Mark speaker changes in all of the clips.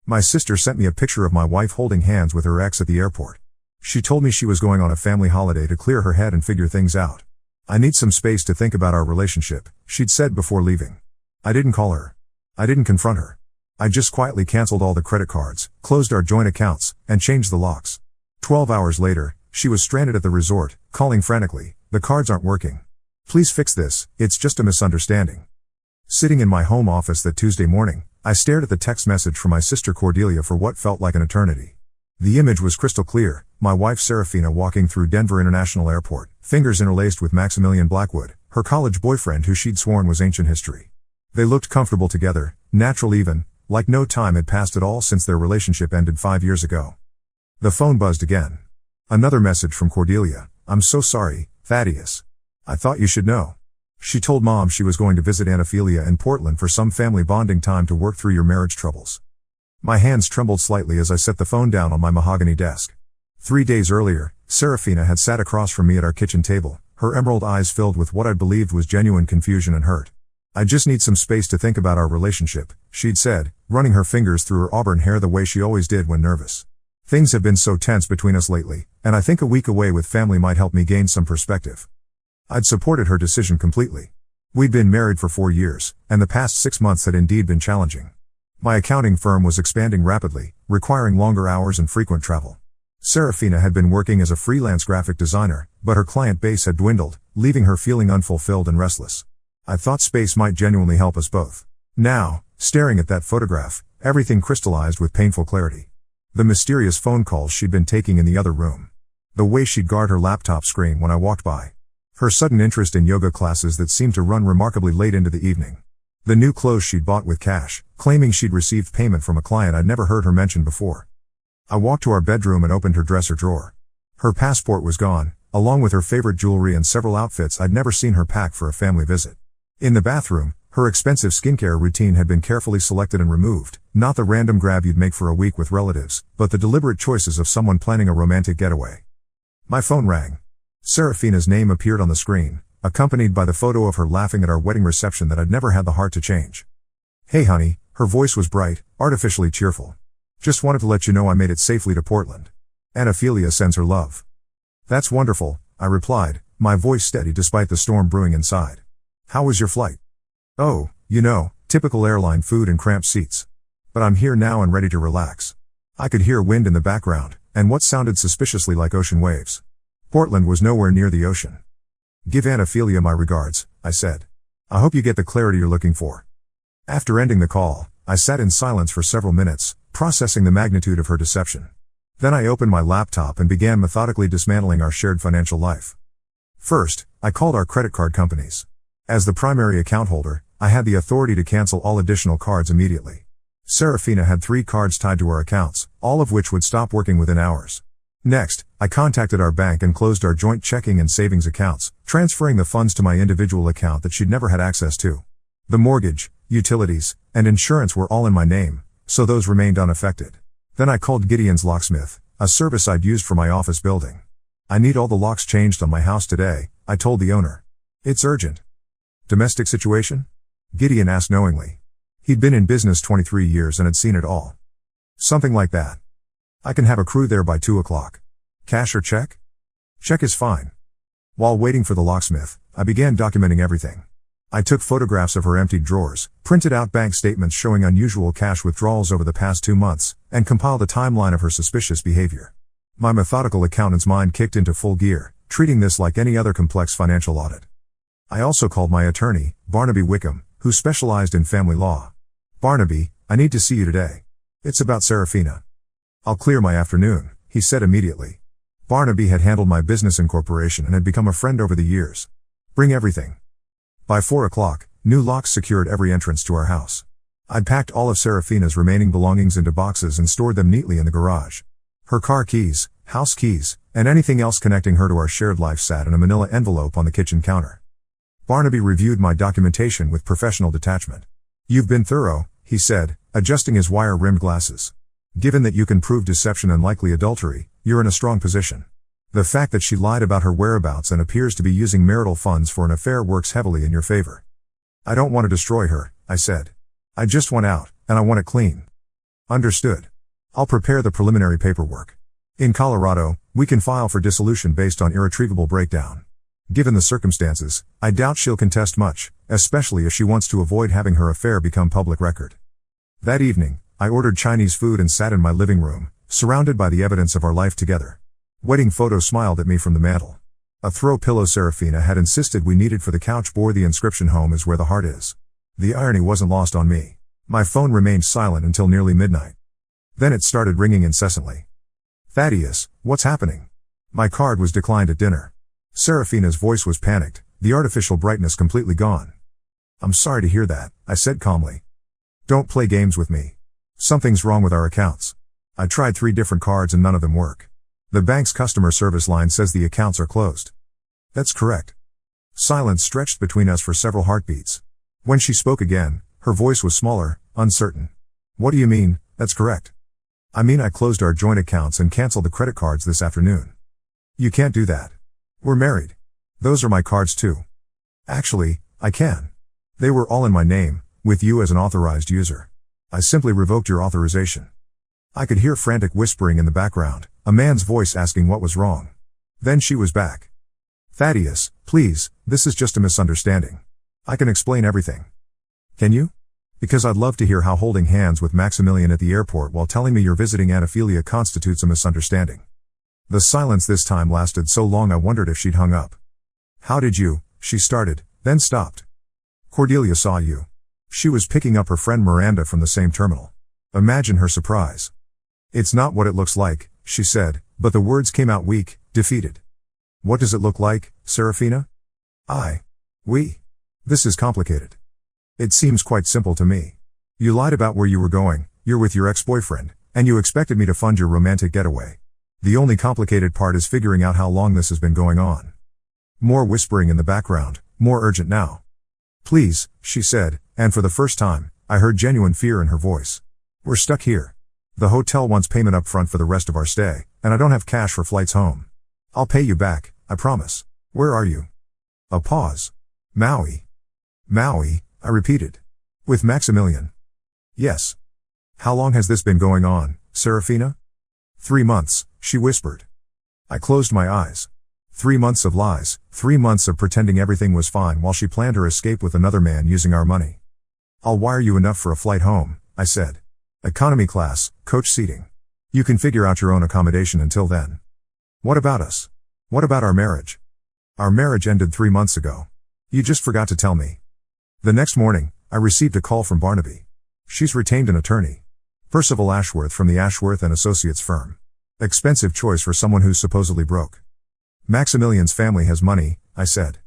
Speaker 1: My sister sent me a picture of my wife holding hands with her ex at the airport. She told me she was going on a family holiday to clear her head and figure things out. I need some space to think about our relationship, she'd said before leaving. I didn't call her. I didn't confront her. I just quietly canceled all the credit cards, closed our joint accounts, and changed the locks. 12 hours later, she was stranded at the resort, calling frantically, "The cards aren't working. Please fix this, it's just a misunderstanding." Sitting in my home office that Tuesday morning, I stared at the text message from my sister Cordelia for what felt like an eternity. The image was crystal clear, my wife Serafina walking through Denver International Airport, fingers interlaced with Maximilian Blackwood, her college boyfriend who she'd sworn was ancient history. They looked comfortable together, natural even, like no time had passed at all since their relationship ended 5 years ago. The phone buzzed again. Another message from Cordelia. "I'm so sorry, Thaddeus. I thought you should know. She told Mom she was going to visit Aunt Ophelia in Portland for some family bonding time to work through your marriage troubles." My hands trembled slightly as I set the phone down on my mahogany desk. 3 days earlier, Serafina had sat across from me at our kitchen table, her emerald eyes filled with what I believed was genuine confusion and hurt. "I just need some space to think about our relationship," she'd said, running her fingers through her auburn hair the way she always did when nervous. "Things have been so tense between us lately, and I think a week away with family might help me gain some perspective." I'd supported her decision completely. We'd been married for 4 years, and the past 6 months had indeed been challenging. My accounting firm was expanding rapidly, requiring longer hours and frequent travel. Serafina had been working as a freelance graphic designer, but her client base had dwindled, leaving her feeling unfulfilled and restless. I thought space might genuinely help us both. Now, staring at that photograph, everything crystallized with painful clarity. The mysterious phone calls she'd been taking in the other room. The way she'd guard her laptop screen when I walked by. Her sudden interest in yoga classes that seemed to run remarkably late into the evening. The new clothes she'd bought with cash, claiming she'd received payment from a client I'd never heard her mention before. I walked to our bedroom and opened her dresser drawer. Her passport was gone, along with her favorite jewelry and several outfits I'd never seen her pack for a family visit. In the bathroom, her expensive skincare routine had been carefully selected and removed, not the random grab you'd make for a week with relatives, but the deliberate choices of someone planning a romantic getaway. My phone rang. Serafina's name appeared on the screen, accompanied by the photo of her laughing at our wedding reception that I'd never had the heart to change. "Hey honey," her voice was bright, artificially cheerful. "Just wanted to let you know I made it safely to Portland. Aunt Ophelia sends her love." "That's wonderful," I replied, my voice steady despite the storm brewing inside. "How was your flight?" "Oh, typical airline food and cramped seats. But I'm here now and ready to relax." I could hear wind in the background, and what sounded suspiciously like ocean waves. Portland was nowhere near the ocean. "Give Aunt Ophelia my regards," I said. "I hope you get the clarity you're looking for." After ending the call, I sat in silence for several minutes, processing the magnitude of her deception. Then I opened my laptop and began methodically dismantling our shared financial life. First, I called our credit card companies. As the primary account holder, I had the authority to cancel all additional cards immediately. Serafina had 3 cards tied to our accounts, all of which would stop working within hours. Next, I contacted our bank and closed our joint checking and savings accounts, transferring the funds to my individual account that she'd never had access to. The mortgage, utilities, and insurance were all in my name, so those remained unaffected. Then I called Gideon's Locksmith, a service I'd used for my office building. "I need all the locks changed on my house today," I told the owner. "It's urgent." "Domestic situation?" Gideon asked knowingly. He'd been in business 23 years and had seen it all. "Something like that. I can have a crew there by 2 o'clock. Cash or check?" "Check is fine." While waiting for the locksmith, I began documenting everything. I took photographs of her emptied drawers, printed out bank statements showing unusual cash withdrawals over the past 2 months, and compiled a timeline of her suspicious behavior. My methodical accountant's mind kicked into full gear, treating this like any other complex financial audit. I also called my attorney, Barnaby Wickham, who specialized in family law. "Barnaby, I need to see you today. It's about Serafina." "I'll clear my afternoon," he said immediately. Barnaby had handled my business incorporation and had become a friend over the years. "Bring everything." By 4 o'clock, new locks secured every entrance to our house. I'd packed all of Serafina's remaining belongings into boxes and stored them neatly in the garage. Her car keys, house keys, and anything else connecting her to our shared life sat in a manila envelope on the kitchen counter. Barnaby reviewed my documentation with professional detachment. "You've been thorough," he said, adjusting his wire-rimmed glasses. "Given that you can prove deception and likely adultery, you're in a strong position. The fact that she lied about her whereabouts and appears to be using marital funds for an affair works heavily in your favor." "I don't want to destroy her," I said. "I just want out, and I want it clean." Understood. I'll prepare the preliminary paperwork. In Colorado, we can file for dissolution based on irretrievable breakdown. Given the circumstances, I doubt she'll contest much, especially if she wants to avoid having her affair become public record. That evening, I ordered Chinese food and sat in my living room, surrounded by the evidence of our life together. Wedding photo smiled at me from the mantel. A throw pillow Serafina had insisted we needed for the couch bore the inscription "Home is where the heart is." The irony wasn't lost on me. My phone remained silent until nearly midnight. Then it started ringing incessantly. "Thaddeus, what's happening?" My card was declined at dinner. Serafina's voice was panicked, the artificial brightness completely gone. "I'm sorry to hear that," I said calmly. "Don't play games with me. Something's wrong with our accounts. I tried 3 different cards and none of them work. The bank's customer service line says the accounts are closed." "That's correct." Silence stretched between us for several heartbeats. When she spoke again, her voice was smaller, uncertain. "What do you mean, that's correct?" "I mean I closed our joint accounts and canceled the credit cards this afternoon." "You can't do that. We're married. Those are my cards too." "Actually, I can. They were all in my name, with you as an authorized user. I simply revoked your authorization." I could hear frantic whispering in the background, a man's voice asking what was wrong. Then she was back. "Thaddeus, please, this is just a misunderstanding. I can explain everything." "Can you? Because I'd love to hear how holding hands with Maximilian at the airport while telling me you're visiting Aunt Ophelia constitutes a misunderstanding." The silence this time lasted so long I wondered if she'd hung up. "How did you," she started, then stopped. "Cordelia saw you. She was picking up her friend Miranda from the same terminal." Imagine her surprise. "It's not what it looks like," she said, but the words came out weak, defeated. "What does it look like, Serafina?" We. This is complicated. It seems quite simple to me. You lied about where you were going, you're with your ex-boyfriend, and you expected me to fund your romantic getaway. The only complicated part is figuring out how long this has been going on." More whispering in the background, more urgent now. "Please," she said, and for the first time, I heard genuine fear in her voice. "We're stuck here. The hotel wants payment up front for the rest of our stay, and I don't have cash for flights home. I'll pay you back, I promise. Where are you?" A pause. "Maui." "Maui," I repeated. "With Maximilian?" "Yes." "How long has this been going on, Serafina?" 3 months, she whispered. I closed my eyes. 3 months of lies, 3 months of pretending everything was fine while she planned her escape with another man using our money. "I'll wire you enough for a flight home," I said. "Economy class, coach seating. You can figure out your own accommodation until then." "What about us? What about our marriage?" "Our marriage ended 3 months ago. You just forgot to tell me." The next morning, I received a call from Barnaby. "She's retained an attorney. Percival Ashworth from the Ashworth & Associates firm. Expensive choice for someone who's supposedly broke." "Maximilian's family has money," I said.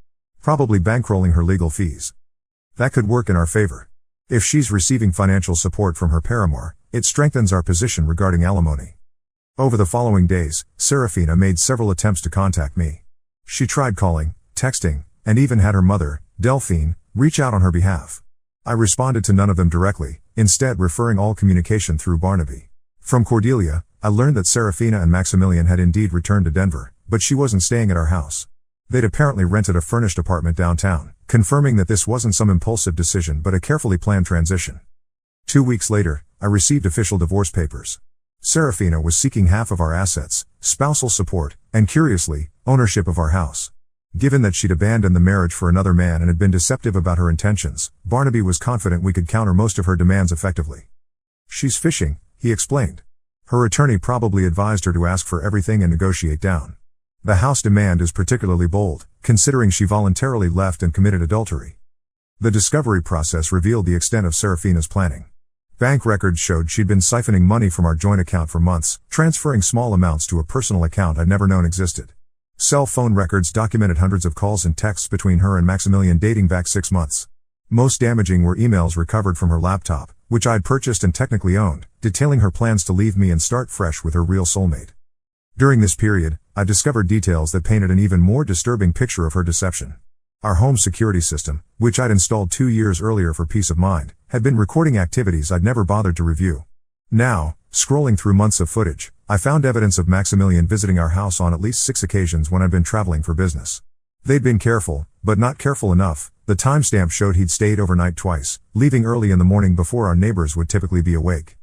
Speaker 1: "Probably bankrolling her legal fees. That could work in our favor. If she's receiving financial support from her paramour, it strengthens our position regarding alimony." Over the following days, Serafina made several attempts to contact me. She tried calling, texting, and even had her mother, Delphine, reach out on her behalf. I responded to none of them directly, instead referring all communication through Barnaby. From Cordelia, I learned that Serafina and Maximilian had indeed returned to Denver, but she wasn't staying at our house. They'd apparently rented a furnished apartment downtown, confirming that this wasn't some impulsive decision but a carefully planned transition. 2 weeks later, I received official divorce papers. Serafina was seeking half of our assets, spousal support, and curiously, ownership of our house. Given that she'd abandoned the marriage for another man and had been deceptive about her intentions, Barnaby was confident we could counter most of her demands effectively. "She's fishing," he explained. "Her attorney probably advised her to ask for everything and negotiate down. The house demand is particularly bold, considering she voluntarily left and committed adultery." The discovery process revealed the extent of Serafina's planning. Bank records showed she'd been siphoning money from our joint account for months, transferring small amounts to a personal account I'd never known existed. Cell phone records documented hundreds of calls and texts between her and Maximilian dating back 6 months. Most damaging were emails recovered from her laptop, which I'd purchased and technically owned, detailing her plans to leave me and start fresh with her real soulmate. During this period, I discovered details that painted an even more disturbing picture of her deception. Our home security system, which I'd installed 2 years earlier for peace of mind, had been recording activities I'd never bothered to review. Now, scrolling through months of footage, I found evidence of Maximilian visiting our house on at least 6 occasions when I'd been traveling for business. They'd been careful, but not careful enough. The timestamp showed he'd stayed overnight twice, leaving early in the morning before our neighbors would typically be awake.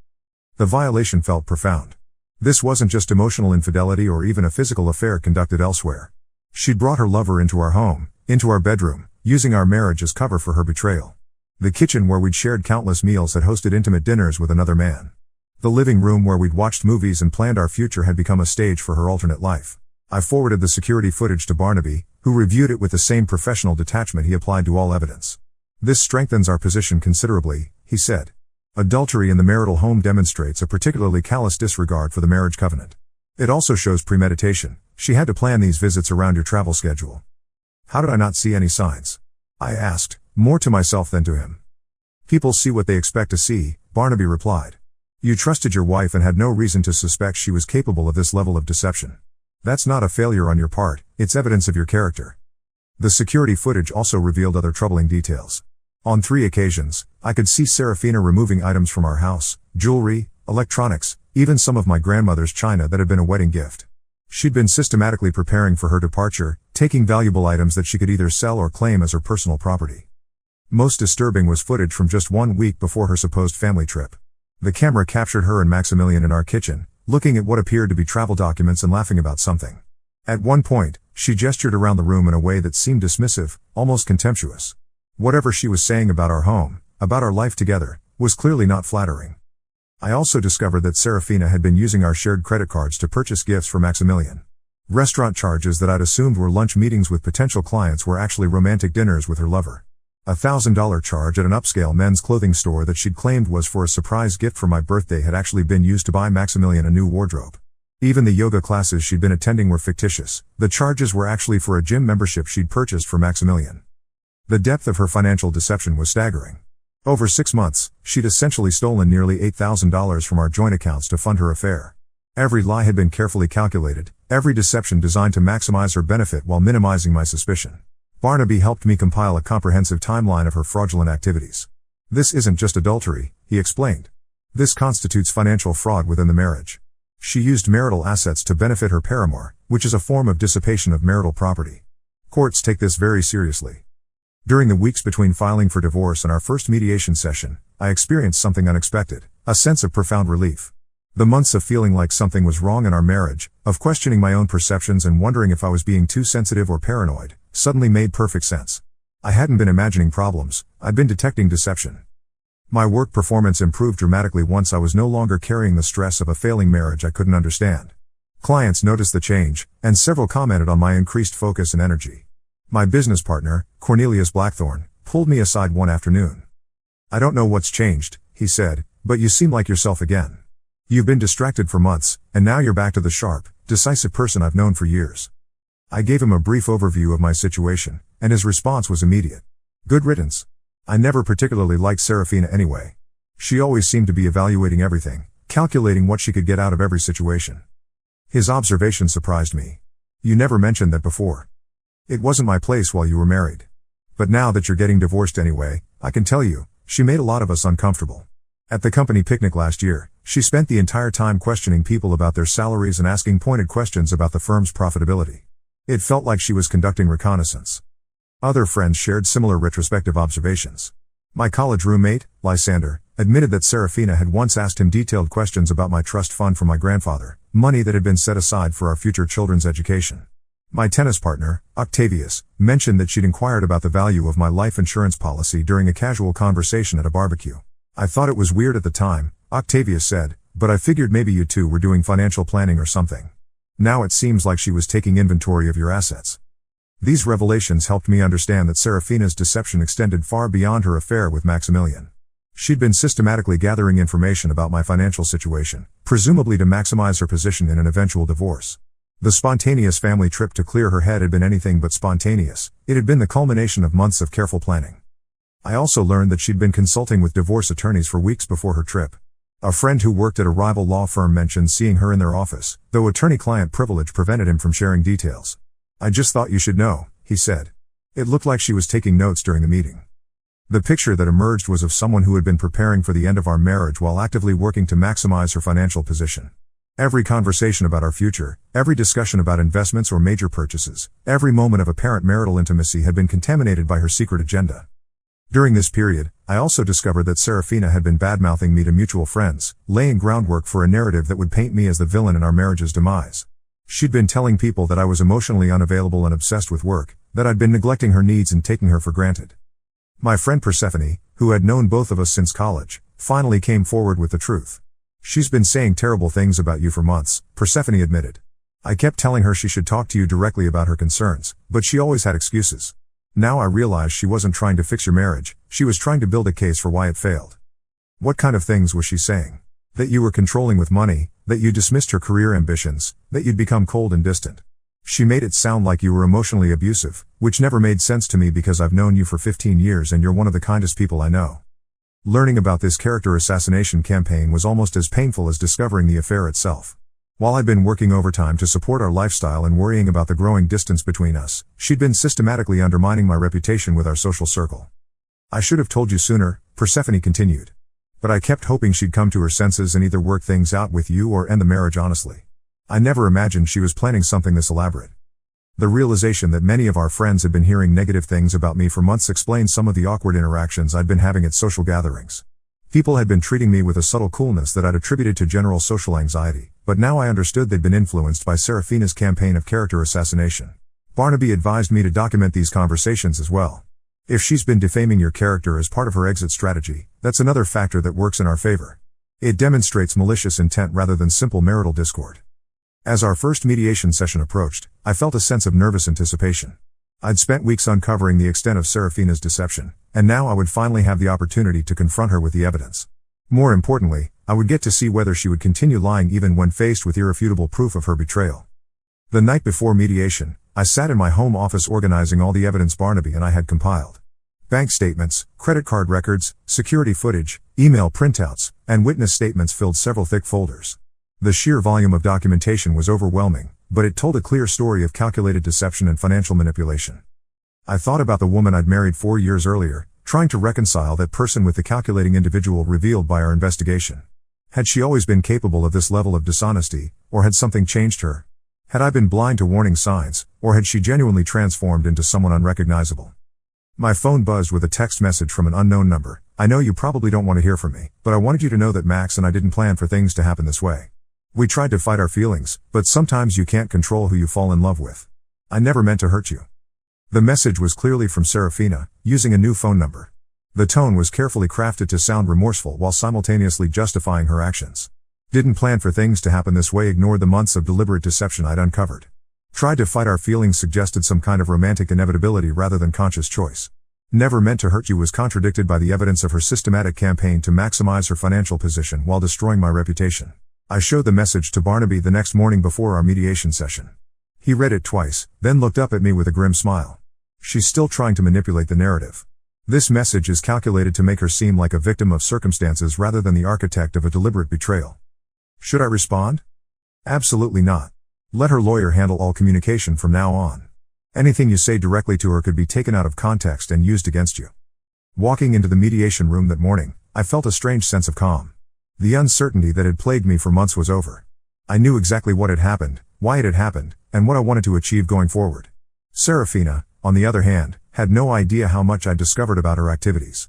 Speaker 1: The violation felt profound. This wasn't just emotional infidelity or even a physical affair conducted elsewhere. She'd brought her lover into our home, into our bedroom, using our marriage as cover for her betrayal. The kitchen where we'd shared countless meals had hosted intimate dinners with another man. The living room where we'd watched movies and planned our future had become a stage for her alternate life. I forwarded the security footage to Barnaby, who reviewed it with the same professional detachment he applied to all evidence. "This strengthens our position considerably," he said. "Adultery in the marital home demonstrates a particularly callous disregard for the marriage covenant. It also shows premeditation. She had to plan these visits around your travel schedule." "How did I not see any signs?" I asked, more to myself than to him. "People see what they expect to see," Barnaby replied. "You trusted your wife and had no reason to suspect she was capable of this level of deception. That's not a failure on your part, it's evidence of your character." The security footage also revealed other troubling details. On 3 occasions, I could see Serafina removing items from our house, jewelry, electronics, even some of my grandmother's china that had been a wedding gift. She'd been systematically preparing for her departure, taking valuable items that she could either sell or claim as her personal property. Most disturbing was footage from just 1 week before her supposed family trip. The camera captured her and Maximilian in our kitchen, looking at what appeared to be travel documents and laughing about something. At one point, she gestured around the room in a way that seemed dismissive, almost contemptuous. Whatever she was saying about our home, about our life together, was clearly not flattering. I also discovered that Serafina had been using our shared credit cards to purchase gifts for Maximilian. Restaurant charges that I'd assumed were lunch meetings with potential clients were actually romantic dinners with her lover. A $1,000 charge at an upscale men's clothing store that she'd claimed was for a surprise gift for my birthday had actually been used to buy Maximilian a new wardrobe. Even the yoga classes she'd been attending were fictitious. The charges were actually for a gym membership she'd purchased for Maximilian. The depth of her financial deception was staggering. Over 6 months, she'd essentially stolen nearly $8,000 from our joint accounts to fund her affair. Every lie had been carefully calculated, every deception designed to maximize her benefit while minimizing my suspicion. Barnaby helped me compile a comprehensive timeline of her fraudulent activities. "This isn't just adultery," he explained. "This constitutes financial fraud within the marriage. She used marital assets to benefit her paramour, which is a form of dissipation of marital property. Courts take this very seriously." During the weeks between filing for divorce and our first mediation session, I experienced something unexpected, a sense of profound relief. The months of feeling like something was wrong in our marriage, of questioning my own perceptions and wondering if I was being too sensitive or paranoid, suddenly made perfect sense. I hadn't been imagining problems, I'd been detecting deception. My work performance improved dramatically once I was no longer carrying the stress of a failing marriage I couldn't understand. Clients noticed the change, and several commented on my increased focus and energy. My business partner, Cornelius Blackthorne, pulled me aside one afternoon. "I don't know what's changed," he said, "but you seem like yourself again. You've been distracted for months, and now you're back to the sharp, decisive person I've known for years." I gave him a brief overview of my situation, and his response was immediate. "Good riddance. I never particularly liked Serafina anyway. She always seemed to be evaluating everything, calculating what she could get out of every situation." His observation surprised me. "You never mentioned that before. It wasn't my place while you were married. But now that you're getting divorced anyway, I can tell you, she made a lot of us uncomfortable. At the company picnic last year, she spent the entire time questioning people about their salaries and asking pointed questions about the firm's profitability. It felt like she was conducting reconnaissance." Other friends shared similar retrospective observations. My college roommate, Lysander, admitted that Serafina had once asked him detailed questions about my trust fund from my grandfather, money that had been set aside for our future children's education. My tennis partner, Octavius, mentioned that she'd inquired about the value of my life insurance policy during a casual conversation at a barbecue. "I thought it was weird at the time," Octavius said, "but I figured maybe you two were doing financial planning or something. Now it seems like she was taking inventory of your assets." These revelations helped me understand that Serafina's deception extended far beyond her affair with Maximilian. She'd been systematically gathering information about my financial situation, presumably to maximize her position in an eventual divorce. The spontaneous family trip to clear her head had been anything but spontaneous. It had been the culmination of months of careful planning. I also learned that she'd been consulting with divorce attorneys for weeks before her trip. A friend who worked at a rival law firm mentioned seeing her in their office, though attorney-client privilege prevented him from sharing details. "I just thought you should know," he said. It looked like she was taking notes during the meeting. The picture that emerged was of someone who had been preparing for the end of our marriage while actively working to maximize her financial position. Every conversation about our future, every discussion about investments or major purchases, every moment of apparent marital intimacy had been contaminated by her secret agenda. During this period, I also discovered that Serafina had been badmouthing me to mutual friends, laying groundwork for a narrative that would paint me as the villain in our marriage's demise. She'd been telling people that I was emotionally unavailable and obsessed with work, that I'd been neglecting her needs and taking her for granted. My friend Persephone, who had known both of us since college, finally came forward with the truth. "She's been saying terrible things about you for months," Persephone admitted. "I kept telling her she should talk to you directly about her concerns, but she always had excuses. Now I realize she wasn't trying to fix your marriage, she was trying to build a case for why it failed." "What kind of things was she saying?" "That you were controlling with money, that you dismissed her career ambitions, that you'd become cold and distant. She made it sound like you were emotionally abusive, which never made sense to me because I've known you for 15 years and you're one of the kindest people I know." Learning about this character assassination campaign was almost as painful as discovering the affair itself. While I'd been working overtime to support our lifestyle and worrying about the growing distance between us, she'd been systematically undermining my reputation with our social circle. "I should have told you sooner," Persephone continued. "But I kept hoping she'd come to her senses and either work things out with you or end the marriage honestly. I never imagined she was planning something this elaborate." The realization that many of our friends had been hearing negative things about me for months explained some of the awkward interactions I'd been having at social gatherings. People had been treating me with a subtle coolness that I'd attributed to general social anxiety, but now I understood they'd been influenced by Serafina's campaign of character assassination. Barnaby advised me to document these conversations as well. "If she's been defaming your character as part of her exit strategy, that's another factor that works in our favor. It demonstrates malicious intent rather than simple marital discord." As our first mediation session approached, I felt a sense of nervous anticipation. I'd spent weeks uncovering the extent of Serafina's deception, and now I would finally have the opportunity to confront her with the evidence. More importantly, I would get to see whether she would continue lying even when faced with irrefutable proof of her betrayal. The night before mediation, I sat in my home office organizing all the evidence Barnaby and I had compiled. Bank statements, credit card records, security footage, email printouts, and witness statements filled several thick folders. The sheer volume of documentation was overwhelming, but it told a clear story of calculated deception and financial manipulation. I thought about the woman I'd married 4 years earlier, trying to reconcile that person with the calculating individual revealed by our investigation. Had she always been capable of this level of dishonesty, or had something changed her? Had I been blind to warning signs, or had she genuinely transformed into someone unrecognizable? My phone buzzed with a text message from an unknown number. "I know you probably don't want to hear from me, but I wanted you to know that Max and I didn't plan for things to happen this way. We tried to fight our feelings, but sometimes you can't control who you fall in love with. I never meant to hurt you." The message was clearly from Serafina, using a new phone number. The tone was carefully crafted to sound remorseful while simultaneously justifying her actions. "Didn't plan for things to happen this way," ignored the months of deliberate deception I'd uncovered. "Tried to fight our feelings," suggested some kind of romantic inevitability rather than conscious choice. "Never meant to hurt you" was contradicted by the evidence of her systematic campaign to maximize her financial position while destroying my reputation. I showed the message to Barnaby the next morning before our mediation session. He read it twice, then looked up at me with a grim smile. "She's still trying to manipulate the narrative. This message is calculated to make her seem like a victim of circumstances rather than the architect of a deliberate betrayal." Should I respond? Absolutely not. Let her lawyer handle all communication from now on. Anything you say directly to her could be taken out of context and used against you. Walking into the mediation room that morning, I felt a strange sense of calm. The uncertainty that had plagued me for months was over. I knew exactly what had happened, why it had happened, and what I wanted to achieve going forward. Serafina, on the other hand, had no idea how much I'd discovered about her activities.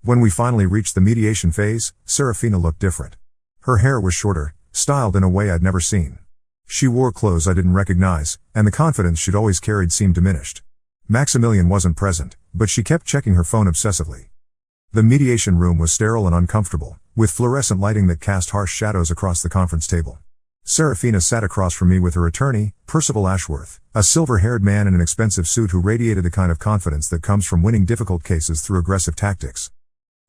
Speaker 1: When we finally reached the mediation phase, Serafina looked different. Her hair was shorter, styled in a way I'd never seen. She wore clothes I didn't recognize, and the confidence she'd always carried seemed diminished. Maximilian wasn't present, but she kept checking her phone obsessively. The mediation room was sterile and uncomfortable, with fluorescent lighting that cast harsh shadows across the conference table. Serafina sat across from me with her attorney, Percival Ashworth, a silver-haired man in an expensive suit who radiated the kind of confidence that comes from winning difficult cases through aggressive tactics.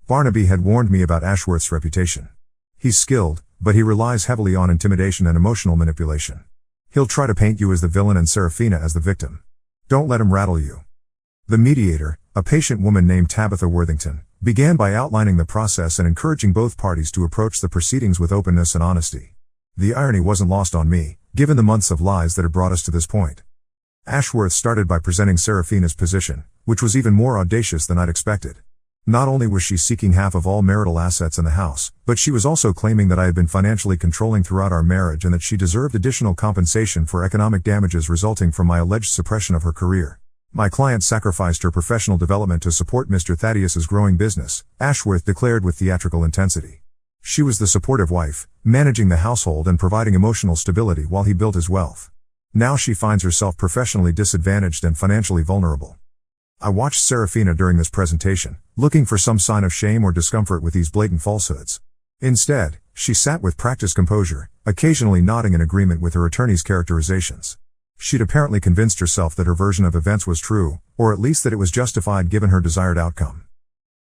Speaker 1: Barnaby had warned me about Ashworth's reputation. He's skilled, but he relies heavily on intimidation and emotional manipulation. He'll try to paint you as the villain and Serafina as the victim. Don't let him rattle you. The mediator, a patient woman named Tabitha Worthington, began by outlining the process and encouraging both parties to approach the proceedings with openness and honesty. The irony wasn't lost on me, given the months of lies that had brought us to this point. Ashworth started by presenting Serafina's position, which was even more audacious than I'd expected. Not only was she seeking half of all marital assets in the house, but she was also claiming that I had been financially controlling throughout our marriage and that she deserved additional compensation for economic damages resulting from my alleged suppression of her career. My client sacrificed her professional development to support Mr. Thaddeus's growing business, Ashworth declared with theatrical intensity. She was the supportive wife, managing the household and providing emotional stability while he built his wealth. Now she finds herself professionally disadvantaged and financially vulnerable. I watched Serafina during this presentation, looking for some sign of shame or discomfort with these blatant falsehoods. Instead, she sat with practiced composure, occasionally nodding in agreement with her attorney's characterizations. She'd apparently convinced herself that her version of events was true, or at least that it was justified given her desired outcome.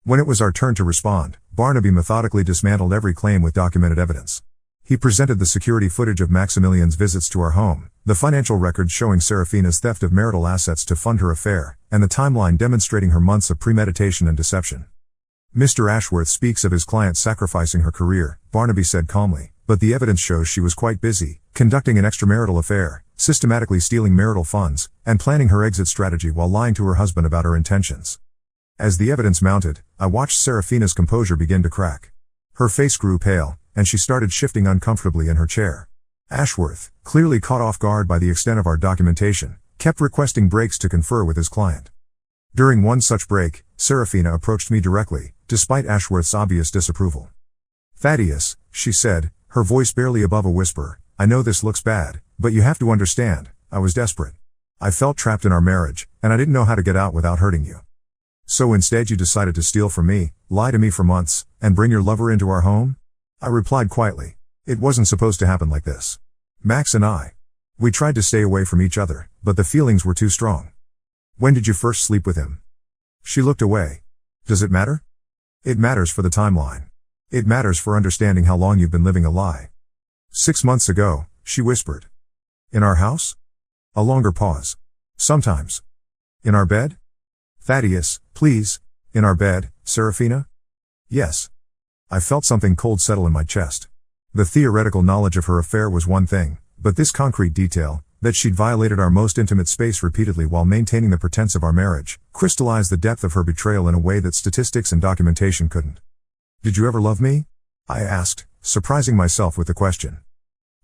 Speaker 1: When it was our turn to respond, Barnaby methodically dismantled every claim with documented evidence. He presented the security footage of Maximilian's visits to our home, the financial records showing Serafina's theft of marital assets to fund her affair, and the timeline demonstrating her months of premeditation and deception. Mr. Ashworth speaks of his client sacrificing her career, Barnaby said calmly, but the evidence shows she was quite busy, conducting an extramarital affair, systematically stealing marital funds, and planning her exit strategy while lying to her husband about her intentions. As the evidence mounted, I watched Serafina's composure begin to crack. Her face grew pale, and she started shifting uncomfortably in her chair. Ashworth, clearly caught off guard by the extent of our documentation, kept requesting breaks to confer with his client. During one such break, Serafina approached me directly, despite Ashworth's obvious disapproval. "Thaddeus," she said, her voice barely above a whisper, "I know this looks bad, but you have to understand, I was desperate. I felt trapped in our marriage, and I didn't know how to get out without hurting you. So instead you decided to steal from me, lie to me for months, and bring your lover into our home?" I replied quietly. "It wasn't supposed to happen like this. Max and we tried to stay away from each other, but the feelings were too strong." "When did you first sleep with him?" She looked away. "Does it matter?" "It matters for the timeline. It matters for understanding how long you've been living a lie." "6 months ago," she whispered. "In our house?" A longer pause. "Sometimes." "In our bed?" "Thaddeus, please." "In our bed, Serafina?" "Yes." I felt something cold settle in my chest. The theoretical knowledge of her affair was one thing, but this concrete detail, that she'd violated our most intimate space repeatedly while maintaining the pretense of our marriage, crystallized the depth of her betrayal in a way that statistics and documentation couldn't. "Did you ever love me?" I asked, surprising myself with the question.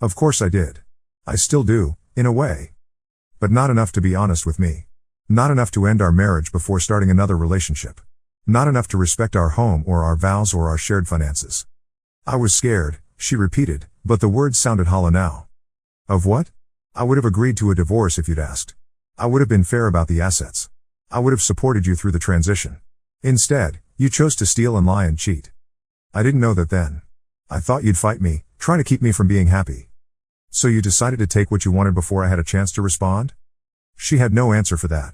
Speaker 1: "Of course I did. I still do, in a way. But not enough to be honest with me. Not enough to end our marriage before starting another relationship. Not enough to respect our home or our vows or our shared finances." "I was scared," she repeated, but the words sounded hollow now. "Of what?" "I would have agreed to a divorce if you'd asked. I would have been fair about the assets. I would have supported you through the transition. Instead, you chose to steal and lie and cheat. I didn't know that then. I thought you'd fight me, try to keep me from being happy. So you decided to take what you wanted before I had a chance to respond?" She had no answer for that.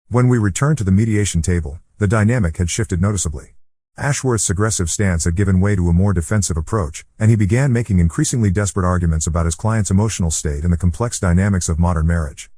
Speaker 1: When we returned to the mediation table, the dynamic had shifted noticeably. Ashworth's aggressive stance had given way to a more defensive approach, and he began making increasingly desperate arguments about his client's emotional state and the complex dynamics of modern marriage.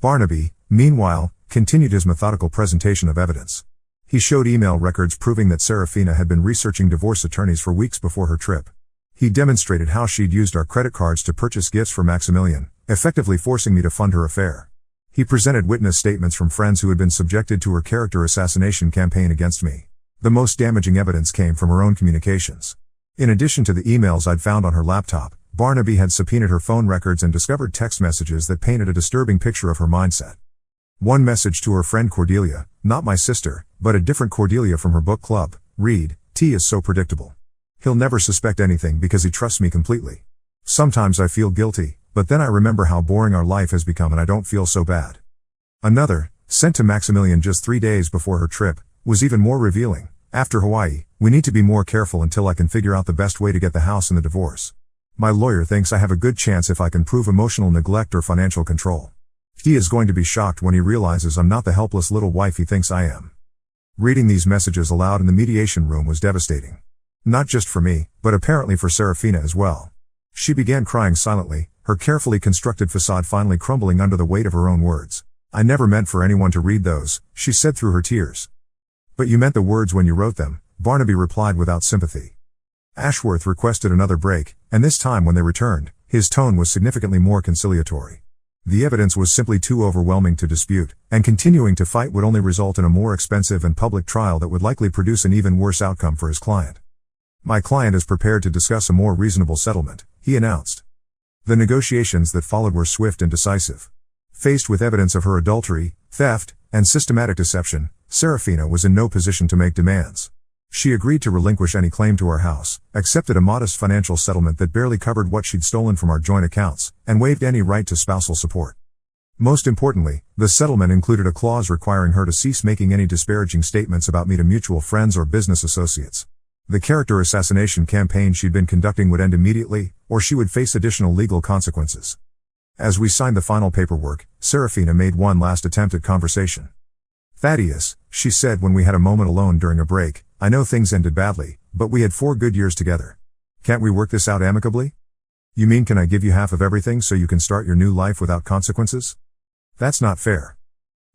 Speaker 1: Barnaby, meanwhile, continued his methodical presentation of evidence. He showed email records proving that Serafina had been researching divorce attorneys for weeks before her trip. He demonstrated how she'd used our credit cards to purchase gifts for Maximilian, effectively forcing me to fund her affair. He presented witness statements from friends who had been subjected to her character assassination campaign against me. The most damaging evidence came from her own communications. In addition to the emails I'd found on her laptop, Barnaby had subpoenaed her phone records and discovered text messages that painted a disturbing picture of her mindset. One message to her friend Cordelia, not my sister, but a different Cordelia from her book club, read, "T is so predictable. He'll never suspect anything because he trusts me completely. Sometimes I feel guilty, but then I remember how boring our life has become and I don't feel so bad." Another, sent to Maximilian just 3 days before her trip, was even more revealing. "After Hawaii, we need to be more careful until I can figure out the best way to get the house and the divorce. My lawyer thinks I have a good chance if I can prove emotional neglect or financial control. He is going to be shocked when he realizes I'm not the helpless little wife he thinks I am." Reading these messages aloud in the mediation room was devastating. Not just for me, but apparently for Serafina as well. She began crying silently, her carefully constructed facade finally crumbling under the weight of her own words. "I never meant for anyone to read those," she said through her tears. "But you meant the words when you wrote them," Barnaby replied without sympathy. Ashworth requested another break, and this time when they returned, his tone was significantly more conciliatory. The evidence was simply too overwhelming to dispute, and continuing to fight would only result in a more expensive and public trial that would likely produce an even worse outcome for his client. "My client is prepared to discuss a more reasonable settlement," he announced. The negotiations that followed were swift and decisive. Faced with evidence of her adultery, theft, and systematic deception, Serafina was in no position to make demands. She agreed to relinquish any claim to our house, accepted a modest financial settlement that barely covered what she'd stolen from our joint accounts, and waived any right to spousal support. Most importantly, the settlement included a clause requiring her to cease making any disparaging statements about me to mutual friends or business associates. The character assassination campaign she'd been conducting would end immediately, or she would face additional legal consequences. As we signed the final paperwork, Serafina made one last attempt at conversation. "Thaddeus," she said when we had a moment alone during a break, "I know things ended badly, but we had 4 good years together. Can't we work this out amicably? You mean can I give you half of everything so you can start your new life without consequences? That's not fair.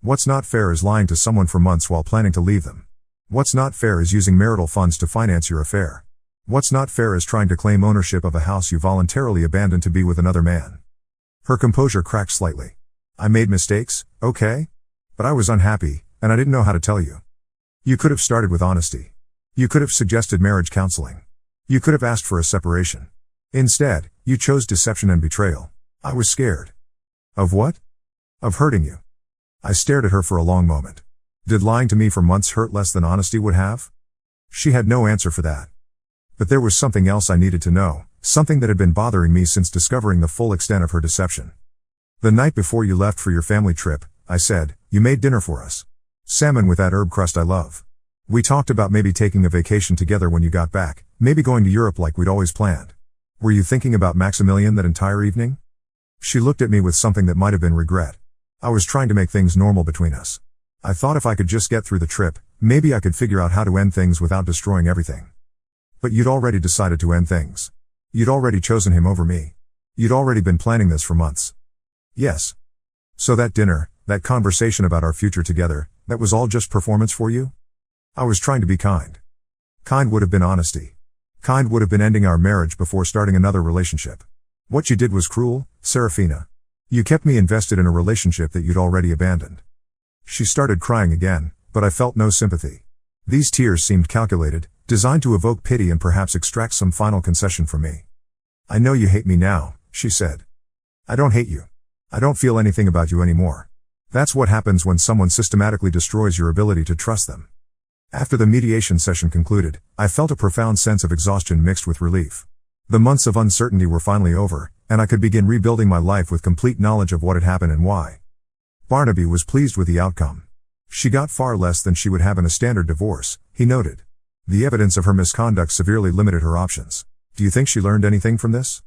Speaker 1: What's not fair is lying to someone for months while planning to leave them. What's not fair is using marital funds to finance your affair. What's not fair is trying to claim ownership of a house you voluntarily abandoned to be with another man." Her composure cracked slightly. "I made mistakes, okay? But I was unhappy, and I didn't know how to tell you. You could have started with honesty. You could have suggested marriage counseling. You could have asked for a separation. Instead, you chose deception and betrayal. I was scared." "Of what?" "Of hurting you." I stared at her for a long moment. Did lying to me for months hurt less than honesty would have? She had no answer for that. But there was something else I needed to know, something that had been bothering me since discovering the full extent of her deception. "The night before you left for your family trip," I said, "you made dinner for us. Salmon with that herb crust I love. We talked about maybe taking a vacation together when you got back, maybe going to Europe like we'd always planned. Were you thinking about Maximilian that entire evening?" She looked at me with something that might have been regret. I was trying to make things normal between us. I thought if I could just get through the trip, maybe I could figure out how to end things without destroying everything. "But you'd already decided to end things. You'd already chosen him over me. You'd already been planning this for months." "Yes. So that dinner, that conversation about our future together, that was all just performance for you?" I was trying to be kind. Kind would have been honesty. Kind would have been ending our marriage before starting another relationship. "What you did was cruel, Serafina. You kept me invested in a relationship that you'd already abandoned." She started crying again, but I felt no sympathy. These tears seemed calculated, designed to evoke pity and perhaps extract some final concession from me. "I know you hate me now," she said. "I don't hate you. I don't feel anything about you anymore. That's what happens when someone systematically destroys your ability to trust them." After the mediation session concluded, I felt a profound sense of exhaustion mixed with relief. The months of uncertainty were finally over, and I could begin rebuilding my life with complete knowledge of what had happened and why. Barnaby was pleased with the outcome. She got far less than she would have in a standard divorce, he noted. The evidence of her misconduct severely limited her options. "Do you think she learned anything from this?"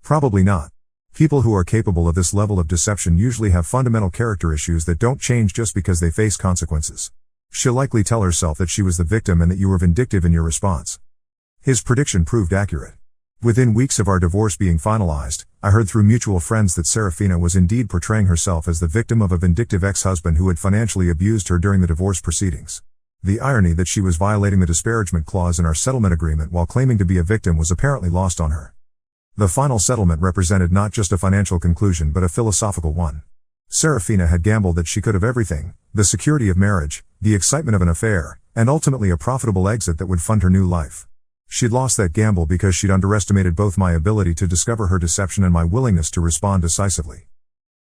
Speaker 1: "Probably not. People who are capable of this level of deception usually have fundamental character issues that don't change just because they face consequences. She'll likely tell herself that she was the victim and that you were vindictive in your response." His prediction proved accurate. Within weeks of our divorce being finalized, I heard through mutual friends that Serafina was indeed portraying herself as the victim of a vindictive ex-husband who had financially abused her during the divorce proceedings. The irony that she was violating the disparagement clause in our settlement agreement while claiming to be a victim was apparently lost on her. The final settlement represented not just a financial conclusion but a philosophical one. Serafina had gambled that she could have everything: the security of marriage, the excitement of an affair, and ultimately a profitable exit that would fund her new life. She'd lost that gamble because she'd underestimated both my ability to discover her deception and my willingness to respond decisively.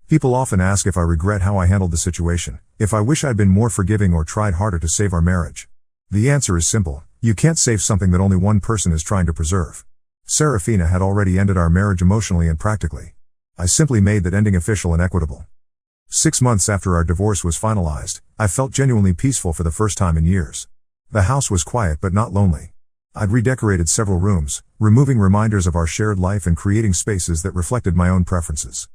Speaker 1: People often ask if I regret how I handled the situation, if I wish I'd been more forgiving or tried harder to save our marriage. The answer is simple: you can't save something that only one person is trying to preserve. Serafina had already ended our marriage emotionally and practically. I simply made that ending official and equitable. 6 months after our divorce was finalized, I felt genuinely peaceful for the first time in years. The house was quiet but not lonely. I'd redecorated several rooms, removing reminders of our shared life and creating spaces that reflected my own preferences.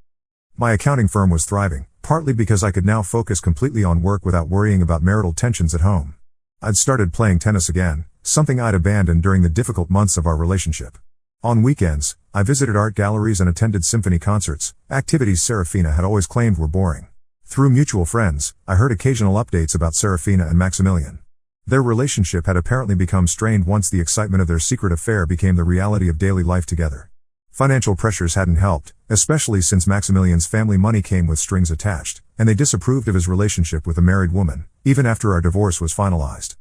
Speaker 1: My accounting firm was thriving, partly because I could now focus completely on work without worrying about marital tensions at home. I'd started playing tennis again, something I'd abandoned during the difficult months of our relationship. On weekends, I visited art galleries and attended symphony concerts, activities Serafina had always claimed were boring. Through mutual friends, I heard occasional updates about Serafina and Maximilian. Their relationship had apparently become strained once the excitement of their secret affair became the reality of daily life together. Financial pressures hadn't helped, especially since Maximilian's family money came with strings attached, and they disapproved of his relationship with a married woman, even after our divorce was finalized.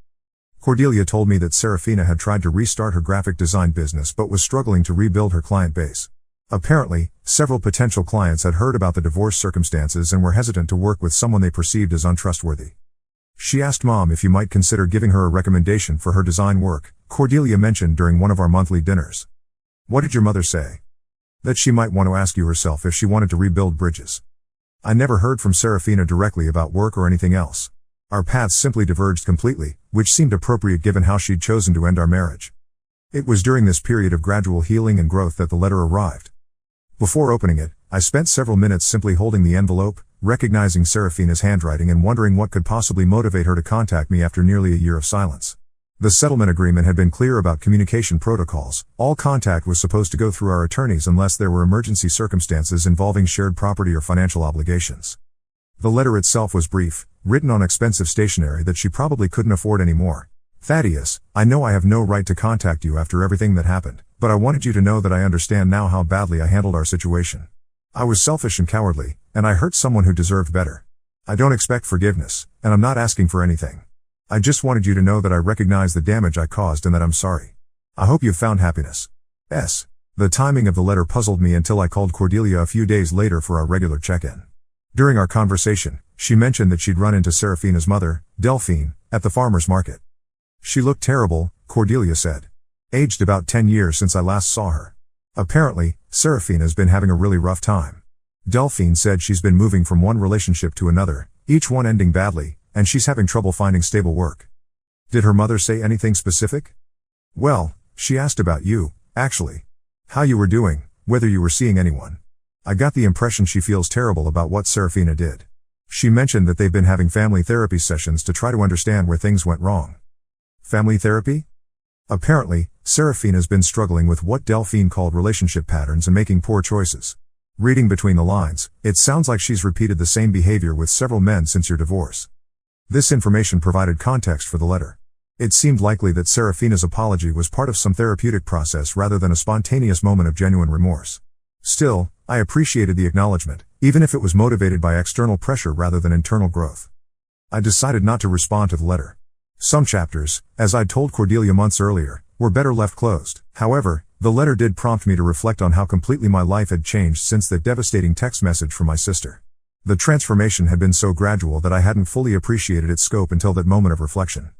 Speaker 1: Cordelia told me that Serafina had tried to restart her graphic design business but was struggling to rebuild her client base. Apparently, several potential clients had heard about the divorce circumstances and were hesitant to work with someone they perceived as untrustworthy. She asked Mom if you might consider giving her a recommendation for her design work, Cordelia mentioned during one of our monthly dinners. What did your mother say? That she might want to ask you herself if she wanted to rebuild bridges. I never heard from Serafina directly about work or anything else. Our paths simply diverged completely, which seemed appropriate given how she'd chosen to end our marriage. It was during this period of gradual healing and growth that the letter arrived. Before opening it, I spent several minutes simply holding the envelope, recognizing Serafina's handwriting and wondering what could possibly motivate her to contact me after nearly a year of silence. The settlement agreement had been clear about communication protocols. All contact was supposed to go through our attorneys unless there were emergency circumstances involving shared property or financial obligations. The letter itself was brief, written on expensive stationery that she probably couldn't afford anymore. Thaddeus, I know I have no right to contact you after everything that happened, but I wanted you to know that I understand now how badly I handled our situation. I was selfish and cowardly, and I hurt someone who deserved better. I don't expect forgiveness, and I'm not asking for anything. I just wanted you to know that I recognize the damage I caused and that I'm sorry. I hope you've found happiness. S. The timing of the letter puzzled me until I called Cordelia a few days later for our regular check-in. During our conversation, she mentioned that she'd run into Serafina's mother, Delphine, at the farmer's market. She looked terrible, Cordelia said. Aged about 10 years since I last saw her. Apparently, Serafina's been having a really rough time. Delphine said she's been moving from one relationship to another, each one ending badly, and she's having trouble finding stable work. Did her mother say anything specific? Well, she asked about you, actually. How you were doing, whether you were seeing anyone. I got the impression she feels terrible about what Serafina did. She mentioned that they've been having family therapy sessions to try to understand where things went wrong. Family therapy? Apparently, Serafina's been struggling with what Delphine called relationship patterns and making poor choices. Reading between the lines, it sounds like she's repeated the same behavior with several men since your divorce. This information provided context for the letter. It seemed likely that Serafina's apology was part of some therapeutic process rather than a spontaneous moment of genuine remorse. Still, I appreciated the acknowledgement, even if it was motivated by external pressure rather than internal growth. I decided not to respond to the letter. Some chapters, as I'd told Cordelia months earlier, were better left closed. However, the letter did prompt me to reflect on how completely my life had changed since that devastating text message from my sister. The transformation had been so gradual that I hadn't fully appreciated its scope until that moment of reflection.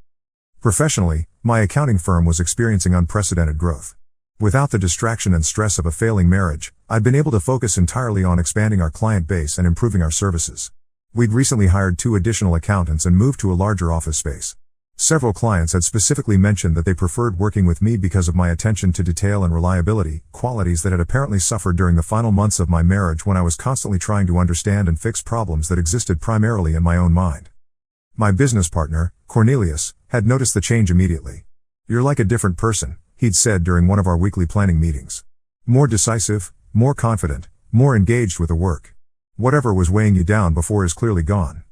Speaker 1: Professionally, my accounting firm was experiencing unprecedented growth. Without the distraction and stress of a failing marriage, I'd been able to focus entirely on expanding our client base and improving our services. We'd recently hired 2 additional accountants and moved to a larger office space. Several clients had specifically mentioned that they preferred working with me because of my attention to detail and reliability, qualities that had apparently suffered during the final months of my marriage when I was constantly trying to understand and fix problems that existed primarily in my own mind. My business partner, Cornelius, had noticed the change immediately. "You're like a different person," he'd said during one of our weekly planning meetings. "More decisive, more confident, more engaged with the work. Whatever was weighing you down before is clearly gone."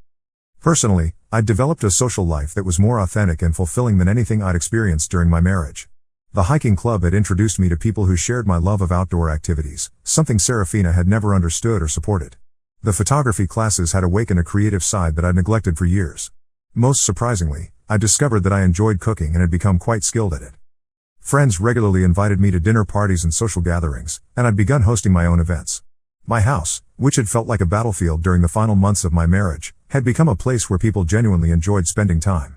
Speaker 1: Personally, I'd developed a social life that was more authentic and fulfilling than anything I'd experienced during my marriage. The hiking club had introduced me to people who shared my love of outdoor activities, something Serafina had never understood or supported. The photography classes had awakened a creative side that I'd neglected for years. Most surprisingly, I discovered that I enjoyed cooking and had become quite skilled at it. Friends regularly invited me to dinner parties and social gatherings, and I'd begun hosting my own events. My house, which had felt like a battlefield during the final months of my marriage, had become a place where people genuinely enjoyed spending time.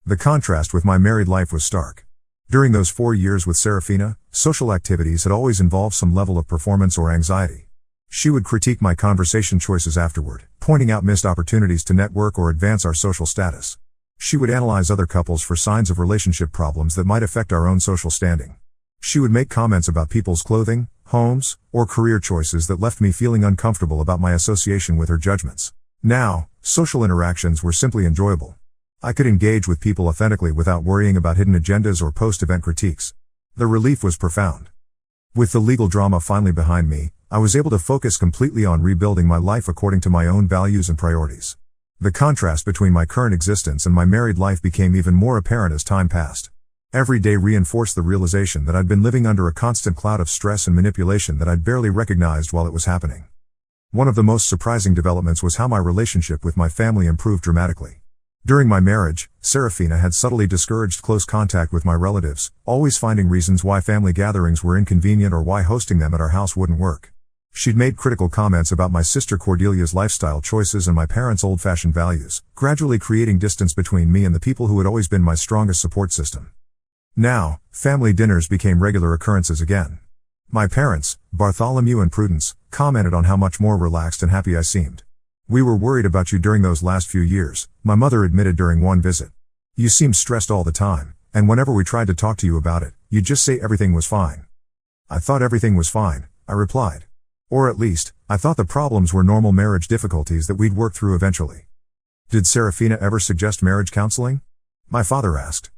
Speaker 1: The contrast with my married life was stark. During those 4 years with Serafina, social activities had always involved some level of performance or anxiety. She would critique my conversation choices afterward, pointing out missed opportunities to network or advance our social status. She would analyze other couples for signs of relationship problems that might affect our own social standing. She would make comments about people's clothing, homes, or career choices that left me feeling uncomfortable about my association with her judgments. Now, social interactions were simply enjoyable. I could engage with people authentically without worrying about hidden agendas or post-event critiques. The relief was profound. With the legal drama finally behind me, I was able to focus completely on rebuilding my life according to my own values and priorities. The contrast between my current existence and my married life became even more apparent as time passed. Every day reinforced the realization that I'd been living under a constant cloud of stress and manipulation that I'd barely recognized while it was happening. One of the most surprising developments was how my relationship with my family improved dramatically. During my marriage, Serafina had subtly discouraged close contact with my relatives, always finding reasons why family gatherings were inconvenient or why hosting them at our house wouldn't work. She'd made critical comments about my sister Cordelia's lifestyle choices and my parents' old-fashioned values, gradually creating distance between me and the people who had always been my strongest support system. Now, family dinners became regular occurrences again. My parents, Bartholomew and Prudence, commented on how much more relaxed and happy I seemed. "We were worried about you during those last few years," my mother admitted during one visit. "You seemed stressed all the time, and whenever we tried to talk to you about it, you'd just say everything was fine." "I thought everything was fine," I replied. "Or at least, I thought the problems were normal marriage difficulties that we'd work through eventually." "Did Serafina ever suggest marriage counseling?" my father asked.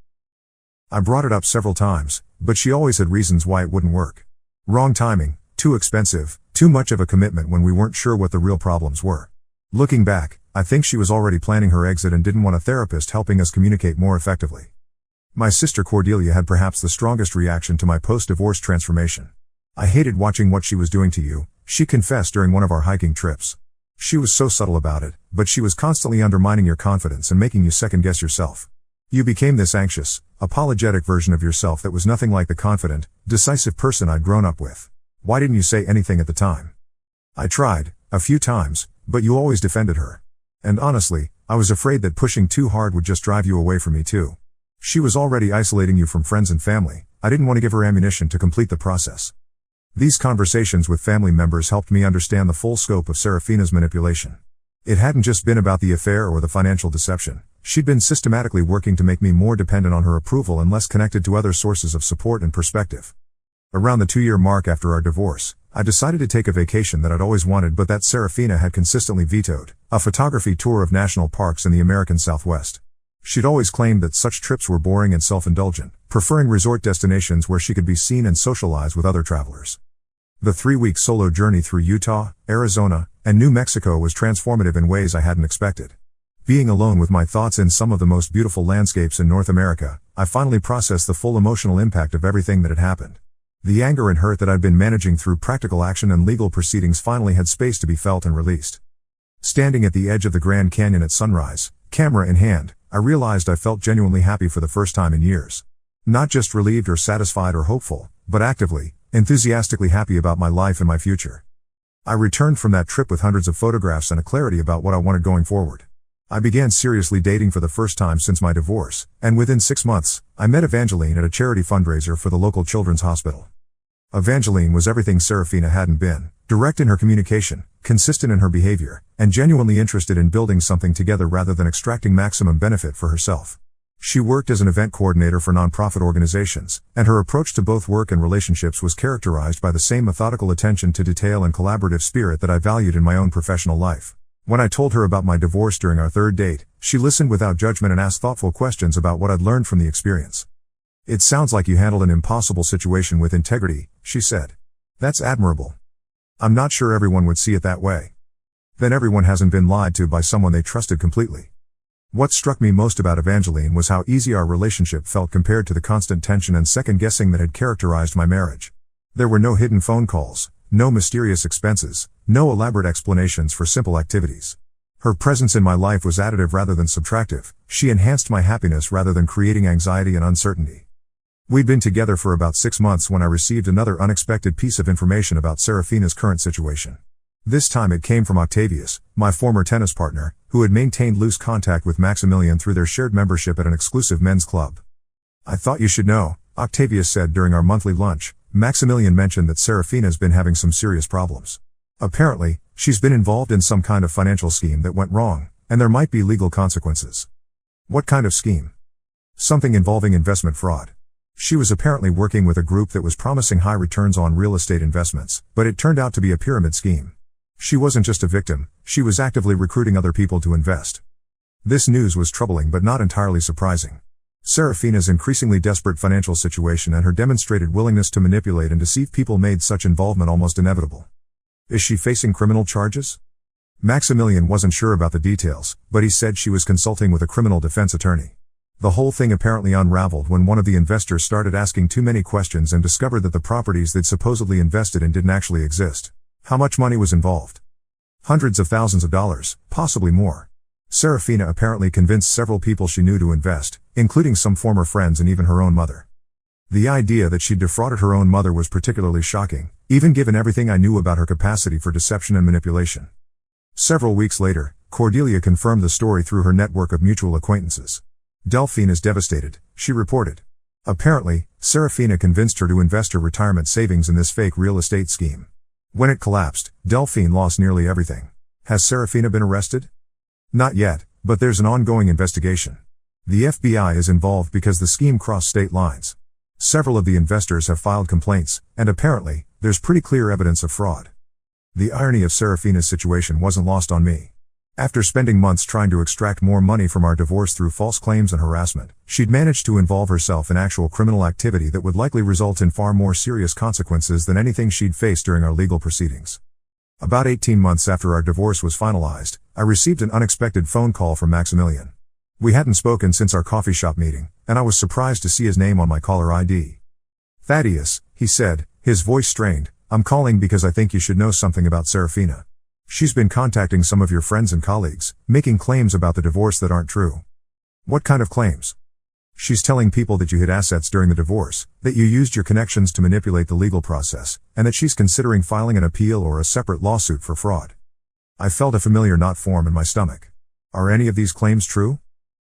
Speaker 1: "I brought it up several times, but she always had reasons why it wouldn't work. Wrong timing, too expensive, too much of a commitment when we weren't sure what the real problems were. Looking back, I think she was already planning her exit and didn't want a therapist helping us communicate more effectively." My sister Cordelia had perhaps the strongest reaction to my post-divorce transformation. "I hated watching what she was doing to you," she confessed during one of our hiking trips. "She was so subtle about it, but she was constantly undermining your confidence and making you second-guess yourself. You became this anxious, apologetic version of yourself that was nothing like the confident, decisive person I'd grown up with. Why didn't you say anything at the time?" "I tried, a few times, but you always defended her. And honestly, I was afraid that pushing too hard would just drive you away from me too. She was already isolating you from friends and family. I didn't want to give her ammunition to complete the process." These conversations with family members helped me understand the full scope of Serafina's manipulation. It hadn't just been about the affair or the financial deception. She'd been systematically working to make me more dependent on her approval and less connected to other sources of support and perspective. Around the 2-year mark after our divorce, I decided to take a vacation that I'd always wanted but that Serafina had consistently vetoed, a photography tour of national parks in the American Southwest. She'd always claimed that such trips were boring and self-indulgent, preferring resort destinations where she could be seen and socialize with other travelers. The 3-week solo journey through Utah, Arizona, and New Mexico was transformative in ways I hadn't expected. Being alone with my thoughts in some of the most beautiful landscapes in North America, I finally processed the full emotional impact of everything that had happened. The anger and hurt that I'd been managing through practical action and legal proceedings finally had space to be felt and released. Standing at the edge of the Grand Canyon at sunrise, camera in hand, I realized I felt genuinely happy for the first time in years. Not just relieved or satisfied or hopeful, but actively, enthusiastically happy about my life and my future. I returned from that trip with hundreds of photographs and a clarity about what I wanted going forward. I began seriously dating for the first time since my divorce, and within 6 months, I met Evangeline at a charity fundraiser for the local children's hospital. Evangeline was everything Serafina hadn't been: direct in her communication, consistent in her behavior, and genuinely interested in building something together rather than extracting maximum benefit for herself. She worked as an event coordinator for nonprofit organizations, and her approach to both work and relationships was characterized by the same methodical attention to detail and collaborative spirit that I valued in my own professional life. When I told her about my divorce during our 3rd date, she listened without judgment and asked thoughtful questions about what I'd learned from the experience. "It sounds like you handled an impossible situation with integrity," she said. "That's admirable. I'm not sure everyone would see it that way." Then everyone hasn't been lied to by someone they trusted completely. What struck me most about Evangeline was how easy our relationship felt compared to the constant tension and second-guessing that had characterized my marriage. There were no hidden phone calls, no mysterious expenses, no elaborate explanations for simple activities. Her presence in my life was additive rather than subtractive. She enhanced my happiness rather than creating anxiety and uncertainty. We'd been together for about 6 months when I received another unexpected piece of information about Serafina's current situation. This time it came from Octavius, my former tennis partner, who had maintained loose contact with Maximilian through their shared membership at an exclusive men's club. "I thought you should know," Octavius said during our monthly lunch. "Maximilian mentioned that Serafina's been having some serious problems. Apparently, she's been involved in some kind of financial scheme that went wrong, and there might be legal consequences." "What kind of scheme?" "Something involving investment fraud. She was apparently working with a group that was promising high returns on real estate investments, but it turned out to be a pyramid scheme. She wasn't just a victim, she was actively recruiting other people to invest." This news was troubling but not entirely surprising. Serafina's increasingly desperate financial situation and her demonstrated willingness to manipulate and deceive people made such involvement almost inevitable. "Is she facing criminal charges?" Maximilian wasn't sure about the details, but he said she was consulting with a criminal defense attorney. The whole thing apparently unraveled when one of the investors started asking too many questions and discovered that the properties they'd supposedly invested in didn't actually exist. "How much money was involved?" "Hundreds of thousands of dollars, possibly more." Serafina apparently convinced several people she knew to invest, including some former friends and even her own mother. The idea that she'd defrauded her own mother was particularly shocking, even given everything I knew about her capacity for deception and manipulation. Several weeks later, Cordelia confirmed the story through her network of mutual acquaintances. "Delphine is devastated," she reported. Apparently, Serafina convinced her to invest her retirement savings in this fake real estate scheme. When it collapsed, Delphine lost nearly everything. Has Serafina been arrested? Not yet, but there's an ongoing investigation. The FBI is involved because the scheme crossed state lines. Several of the investors have filed complaints, and apparently, there's pretty clear evidence of fraud. The irony of Serafina's situation wasn't lost on me. After spending months trying to extract more money from our divorce through false claims and harassment, she'd managed to involve herself in actual criminal activity that would likely result in far more serious consequences than anything she'd faced during our legal proceedings. About 18 months after our divorce was finalized, I received an unexpected phone call from Maximilian. We hadn't spoken since our coffee shop meeting, and I was surprised to see his name on my caller ID. "Thaddeus," he said, his voice strained, "I'm calling because I think you should know something about Serafina. She's been contacting some of your friends and colleagues, making claims about the divorce that aren't true." "What kind of claims?" "She's telling people that you hid assets during the divorce, that you used your connections to manipulate the legal process, and that she's considering filing an appeal or a separate lawsuit for fraud." I felt a familiar knot form in my stomach. Are any of these claims true?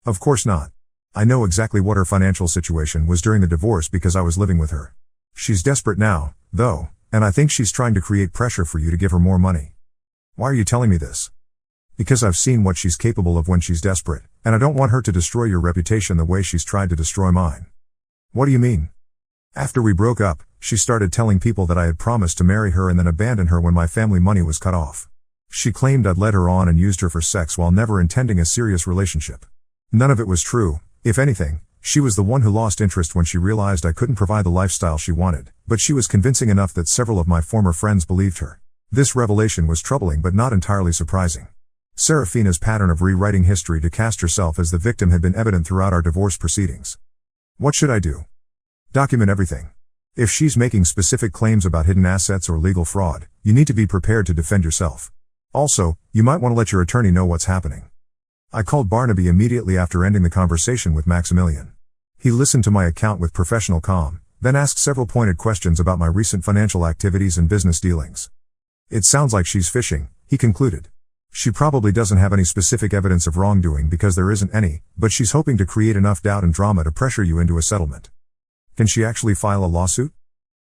Speaker 1: Of course not. I know exactly what her financial situation was during the divorce because I was living with her. She's desperate now, though, and I think she's trying to create pressure for you to give her more money. Why are you telling me this? Because I've seen what she's capable of when she's desperate, and I don't want her to destroy your reputation the way she's tried to destroy mine. What do you mean? After we broke up, she started telling people that I had promised to marry her and then abandon her when my family money was cut off. She claimed I'd led her on and used her for sex while never intending a serious relationship. None of it was true. If anything, she was the one who lost interest when she realized I couldn't provide the lifestyle she wanted, but she was convincing enough that several of my former friends believed her. This revelation was troubling but not entirely surprising. Serafina's pattern of rewriting history to cast herself as the victim had been evident throughout our divorce proceedings. What should I do? Document everything. If she's making specific claims about hidden assets or legal fraud, you need to be prepared to defend yourself. Also, you might want to let your attorney know what's happening. I called Barnaby immediately after ending the conversation with Maximilian. He listened to my account with professional calm, then asked several pointed questions about my recent financial activities and business dealings. "It sounds like she's fishing," he concluded. "She probably doesn't have any specific evidence of wrongdoing because there isn't any, but she's hoping to create enough doubt and drama to pressure you into a settlement." "Can she actually file a lawsuit?"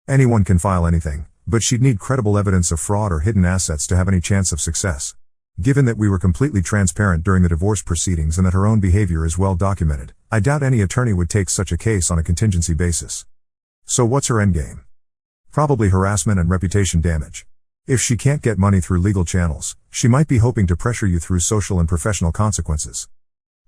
Speaker 1: "Anyone can file anything, but she'd need credible evidence of fraud or hidden assets to have any chance of success. Given that we were completely transparent during the divorce proceedings and that her own behavior is well documented, I doubt any attorney would take such a case on a contingency basis." "So what's her endgame?" "Probably harassment and reputation damage. If she can't get money through legal channels, she might be hoping to pressure you through social and professional consequences."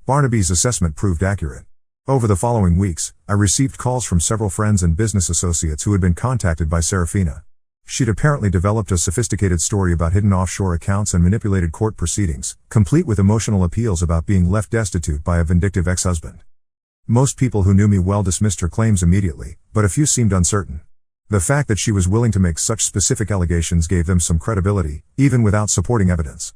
Speaker 1: Barnaby's assessment proved accurate. Over the following weeks, I received calls from several friends and business associates who had been contacted by Serafina. She'd apparently developed a sophisticated story about hidden offshore accounts and manipulated court proceedings, complete with emotional appeals about being left destitute by a vindictive ex-husband. Most people who knew me well dismissed her claims immediately, but a few seemed uncertain. The fact that she was willing to make such specific allegations gave them some credibility, even without supporting evidence.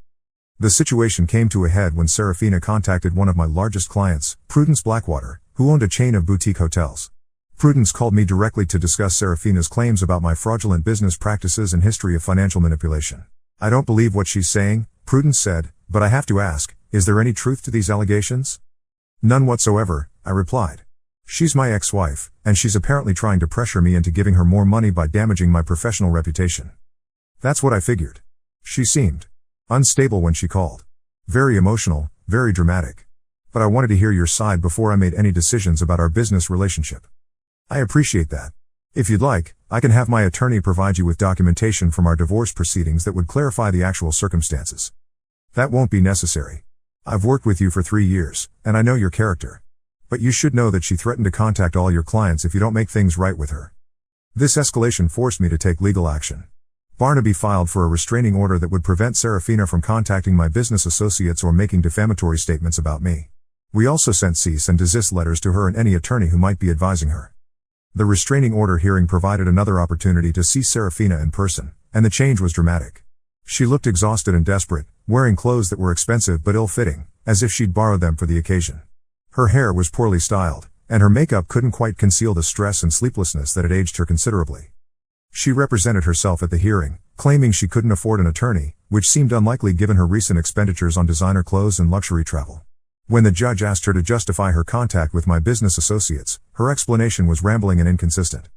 Speaker 1: The situation came to a head when Serafina contacted one of my largest clients, Prudence Blackwater, who owned a chain of boutique hotels. Prudence called me directly to discuss Serafina's claims about my fraudulent business practices and history of financial manipulation. "I don't believe what she's saying," Prudence said, "but I have to ask, is there any truth to these allegations?" "None whatsoever," I replied. "She's my ex-wife, and she's apparently trying to pressure me into giving her more money by damaging my professional reputation." That's what I figured. She seemed unstable when she called. Very emotional, very dramatic. But I wanted to hear your side before I made any decisions about our business relationship. "I appreciate that. If you'd like, I can have my attorney provide you with documentation from our divorce proceedings that would clarify the actual circumstances." "That won't be necessary. I've worked with you for 3 years, and I know your character. But you should know that she threatened to contact all your clients if you don't make things right with her." This escalation forced me to take legal action. Barnaby filed for a restraining order that would prevent Serafina from contacting my business associates or making defamatory statements about me. We also sent cease and desist letters to her and any attorney who might be advising her. The restraining order hearing provided another opportunity to see Serafina in person, and the change was dramatic. She looked exhausted and desperate, wearing clothes that were expensive but ill-fitting, as if she'd borrowed them for the occasion. Her hair was poorly styled, and her makeup couldn't quite conceal the stress and sleeplessness that had aged her considerably. She represented herself at the hearing, claiming she couldn't afford an attorney, which seemed unlikely given her recent expenditures on designer clothes and luxury travel. When the judge asked her to justify her contact with my business associates, her explanation was rambling and inconsistent.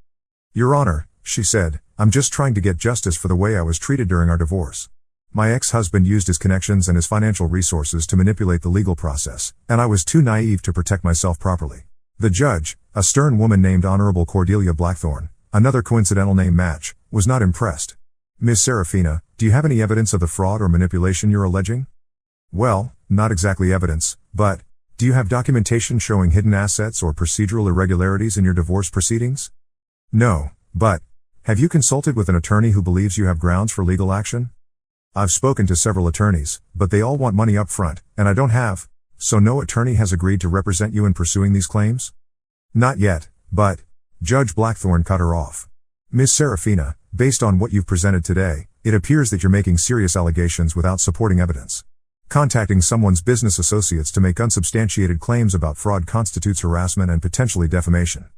Speaker 1: "Your Honor," she said, "I'm just trying to get justice for the way I was treated during our divorce. My ex-husband used his connections and his financial resources to manipulate the legal process, and I was too naive to protect myself properly." The judge, a stern woman named Honorable Cordelia Blackthorne, another coincidental name match, was not impressed. "Ms. Serafina, do you have any evidence of the fraud or manipulation you're alleging?" "Well, not exactly evidence, but do you have documentation showing hidden assets or procedural irregularities in your divorce proceedings?" "No, but have you consulted with an attorney who believes you have grounds for legal action?" "I've spoken to several attorneys, but they all want money up front, and I don't have, so no attorney has agreed to represent you in pursuing these claims?" "Not yet, but..." Judge Blackthorne cut her off. "Ms. Serafina, based on what you've presented today, it appears that you're making serious allegations without supporting evidence. Contacting someone's business associates to make unsubstantiated claims about fraud constitutes harassment and potentially defamation."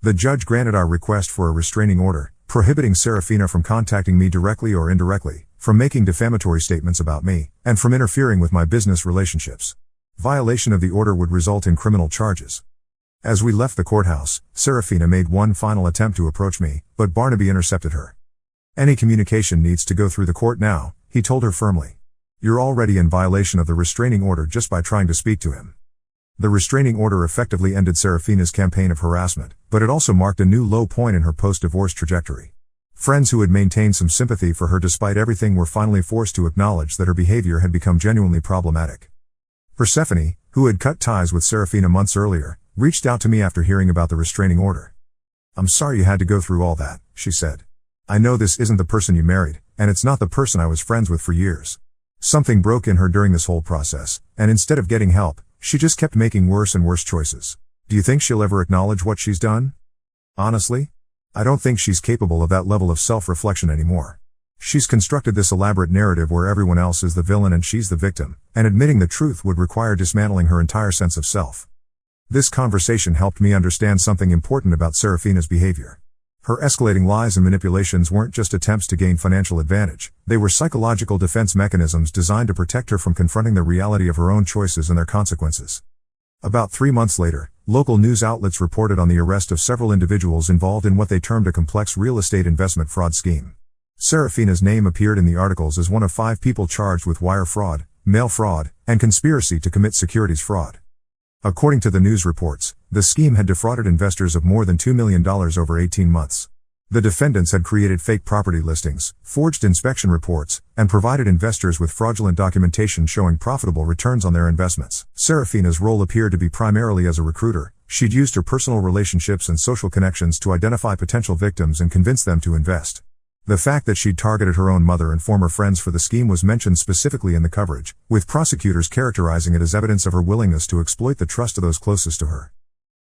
Speaker 1: The judge granted our request for a restraining order, prohibiting Serafina from contacting me directly or indirectly, from making defamatory statements about me, and from interfering with my business relationships. Violation of the order would result in criminal charges. As we left the courthouse, Serafina made one final attempt to approach me, but Barnaby intercepted her. "Any communication needs to go through the court now," he told her firmly. "You're already in violation of the restraining order just by trying to speak to him." The restraining order effectively ended Serafina's campaign of harassment, but it also marked a new low point in her post-divorce trajectory. Friends who had maintained some sympathy for her despite everything were finally forced to acknowledge that her behavior had become genuinely problematic. Persephone, who had cut ties with Serafina months earlier, reached out to me after hearing about the restraining order. "I'm sorry you had to go through all that," she said. "I know this isn't the person you married, and it's not the person I was friends with for years. Something broke in her during this whole process, and instead of getting help, she just kept making worse and worse choices. Do you think she'll ever acknowledge what she's done? Honestly, I don't think she's capable of that level of self-reflection anymore. She's constructed this elaborate narrative where everyone else is the villain and she's the victim, and admitting the truth would require dismantling her entire sense of self." This conversation helped me understand something important about Serafina's behavior. Her escalating lies and manipulations weren't just attempts to gain financial advantage, they were psychological defense mechanisms designed to protect her from confronting the reality of her own choices and their consequences. About 3 months later, local news outlets reported on the arrest of several individuals involved in what they termed a complex real estate investment fraud scheme. Serafina's name appeared in the articles as one of 5 people charged with wire fraud, mail fraud, and conspiracy to commit securities fraud. According to the news reports, the scheme had defrauded investors of more than $2 million over 18 months. The defendants had created fake property listings, forged inspection reports, and provided investors with fraudulent documentation showing profitable returns on their investments. Serafina's role appeared to be primarily as a recruiter. She'd used her personal relationships and social connections to identify potential victims and convince them to invest. The fact that she'd targeted her own mother and former friends for the scheme was mentioned specifically in the coverage, with prosecutors characterizing it as evidence of her willingness to exploit the trust of those closest to her.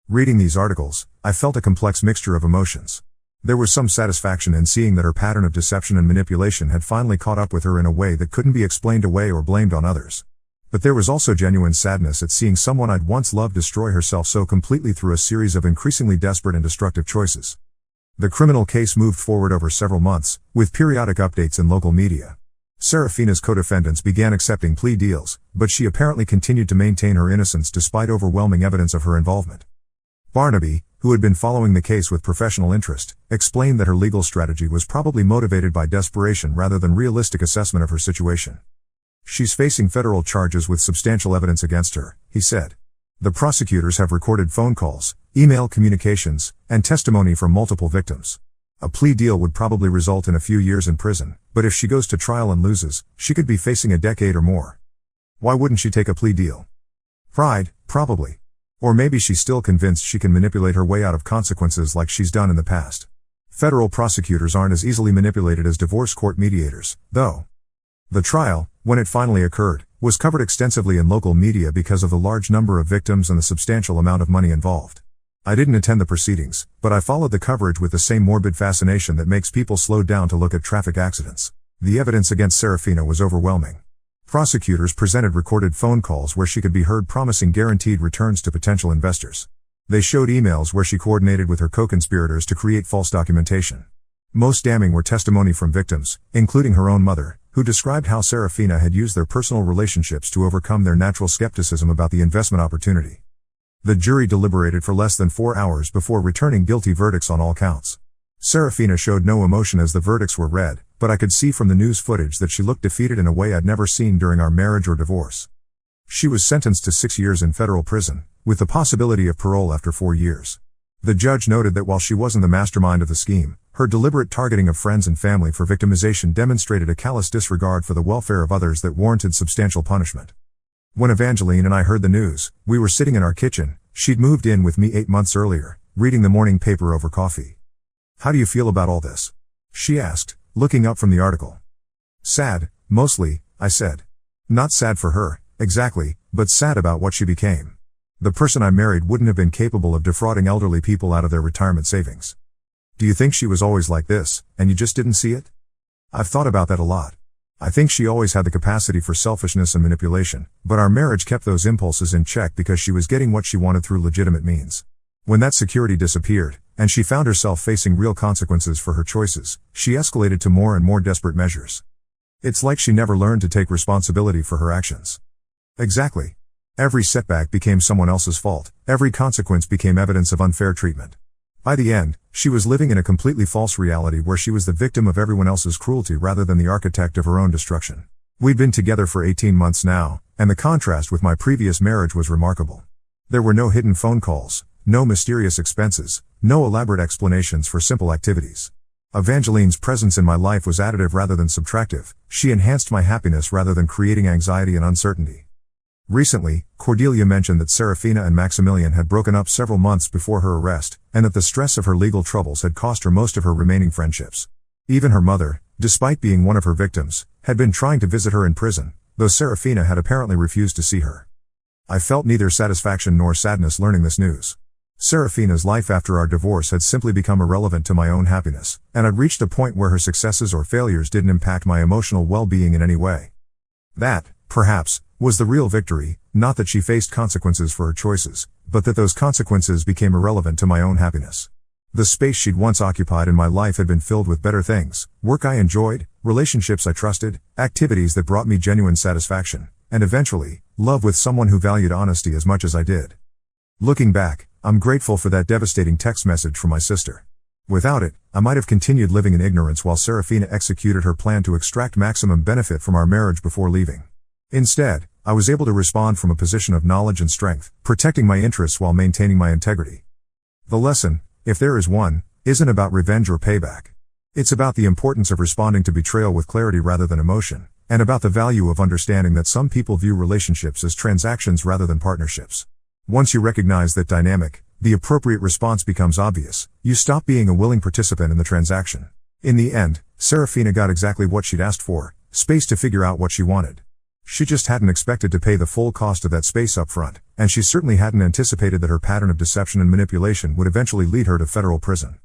Speaker 1: Reading these articles, I felt a complex mixture of emotions. There was some satisfaction in seeing that her pattern of deception and manipulation had finally caught up with her in a way that couldn't be explained away or blamed on others. But there was also genuine sadness at seeing someone I'd once loved destroy herself so completely through a series of increasingly desperate and destructive choices. The criminal case moved forward over several months, with periodic updates in local media. Serafina's co-defendants began accepting plea deals, but she apparently continued to maintain her innocence despite overwhelming evidence of her involvement. Barnaby, who had been following the case with professional interest, explained that her legal strategy was probably motivated by desperation rather than realistic assessment of her situation. "She's facing federal charges with substantial evidence against her," he said. "The prosecutors have recorded phone calls, email communications, and testimony from multiple victims. A plea deal would probably result in a few years in prison, but if she goes to trial and loses, she could be facing a decade or more. Why wouldn't she take a plea deal? Pride, probably. Or maybe she's still convinced she can manipulate her way out of consequences like she's done in the past. Federal prosecutors aren't as easily manipulated as divorce court mediators, though." The trial, when it finally occurred, was covered extensively in local media because of the large number of victims and the substantial amount of money involved. I didn't attend the proceedings, but I followed the coverage with the same morbid fascination that makes people slow down to look at traffic accidents. The evidence against Serafina was overwhelming. Prosecutors presented recorded phone calls where she could be heard promising guaranteed returns to potential investors. They showed emails where she coordinated with her co-conspirators to create false documentation. Most damning were testimony from victims, including her own mother, who described how Serafina had used their personal relationships to overcome their natural skepticism about the investment opportunity. The jury deliberated for less than 4 hours before returning guilty verdicts on all counts. Serafina showed no emotion as the verdicts were read, but I could see from the news footage that she looked defeated in a way I'd never seen during our marriage or divorce. She was sentenced to 6 years in federal prison, with the possibility of parole after 4 years. The judge noted that while she wasn't the mastermind of the scheme, her deliberate targeting of friends and family for victimization demonstrated a callous disregard for the welfare of others that warranted substantial punishment. When Evangeline and I heard the news, we were sitting in our kitchen. She'd moved in with me 8 months earlier, reading the morning paper over coffee. "How do you feel about all this?" she asked, looking up from the article. "Sad, mostly," I said. "Not sad for her, exactly, but sad about what she became. The person I married wouldn't have been capable of defrauding elderly people out of their retirement savings. Do you think she was always like this, and you just didn't see it? I've thought about that a lot. I think she always had the capacity for selfishness and manipulation, but our marriage kept those impulses in check because she was getting what she wanted through legitimate means. When that security disappeared, and she found herself facing real consequences for her choices, she escalated to more and more desperate measures. It's like she never learned to take responsibility for her actions." Exactly. Every setback became someone else's fault, every consequence became evidence of unfair treatment. By the end, she was living in a completely false reality where she was the victim of everyone else's cruelty rather than the architect of her own destruction. We'd been together for 18 months now, and the contrast with my previous marriage was remarkable. There were no hidden phone calls, no mysterious expenses, no elaborate explanations for simple activities. Evangeline's presence in my life was additive rather than subtractive. She enhanced my happiness rather than creating anxiety and uncertainty. Recently, Cordelia mentioned that Serafina and Maximilian had broken up several months before her arrest, and that the stress of her legal troubles had cost her most of her remaining friendships. Even her mother, despite being one of her victims, had been trying to visit her in prison, though Serafina had apparently refused to see her. I felt neither satisfaction nor sadness learning this news. Serafina's life after our divorce had simply become irrelevant to my own happiness, and I'd reached a point where her successes or failures didn't impact my emotional well-being in any way. That, perhaps, was the real victory, not that she faced consequences for her choices, but that those consequences became irrelevant to my own happiness. The space she'd once occupied in my life had been filled with better things, work I enjoyed, relationships I trusted, activities that brought me genuine satisfaction, and eventually, love with someone who valued honesty as much as I did. Looking back, I'm grateful for that devastating text message from my sister. Without it, I might have continued living in ignorance while Serafina executed her plan to extract maximum benefit from our marriage before leaving. Instead, I was able to respond from a position of knowledge and strength, protecting my interests while maintaining my integrity. The lesson, if there is one, isn't about revenge or payback. It's about the importance of responding to betrayal with clarity rather than emotion, and about the value of understanding that some people view relationships as transactions rather than partnerships. Once you recognize that dynamic, the appropriate response becomes obvious. You stop being a willing participant in the transaction. In the end, Serafina got exactly what she'd asked for, space to figure out what she wanted. She just hadn't expected to pay the full cost of that space up front, and she certainly hadn't anticipated that her pattern of deception and manipulation would eventually lead her to federal prison.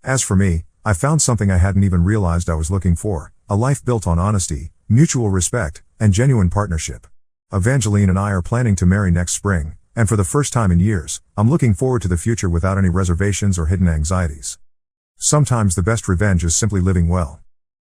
Speaker 1: As for me, I found something I hadn't even realized I was looking for, a life built on honesty, mutual respect, and genuine partnership. Evangeline and I are planning to marry next spring, and for the first time in years, I'm looking forward to the future without any reservations or hidden anxieties. Sometimes the best revenge is simply living well.